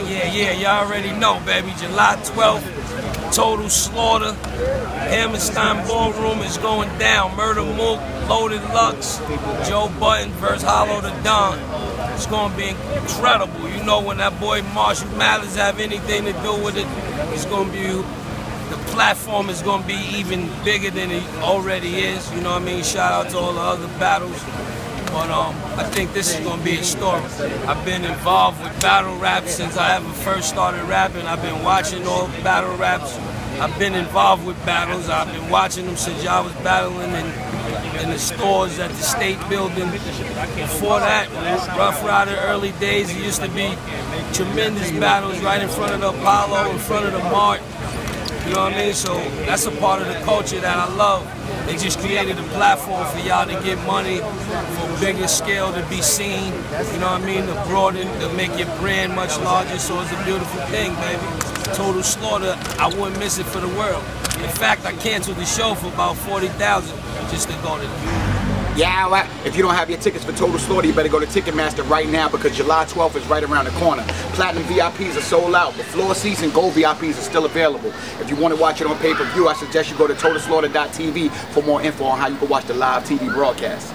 Yeah, y'all already know, baby. July 12th, Total Slaughter. Hammerstein Ballroom is going down. Murder Mook, Loaded Lux, Joe Budden versus Hollow the Don. It's going to be incredible. You know, when that boy Marshall Mathers have anything to do with it, it's going to be, the platform is going to be even bigger than it already is. You know what I mean? Shout out to all the other battles. But I think this is going to be historic. I've been involved with battle rap since I ever first started rapping. I've been watching all battle raps. I've been involved with battles. I've been watching them since y'all was battling in the stores at the State Building. Before that, Rough Rider early days, it used to be tremendous battles right in front of the Apollo, in front of the Mart. You know what I mean? So that's a part of the culture that I love. They just created a platform for y'all to get money, for bigger scale to be seen. You know what I mean? To broaden, to make your brand much larger. So it's a beautiful thing, baby. Total Slaughter, I wouldn't miss it for the world. In fact, I canceled the show for about 40,000 just to go to the... Yeah, if you don't have your tickets for Total Slaughter, you better go to Ticketmaster right now because July 12th is right around the corner. Platinum VIPs are sold out, but floor seats and gold VIPs are still available. If you want to watch it on pay-per-view, I suggest you go to TotalSlaughter.tv for more info on how you can watch the live TV broadcast.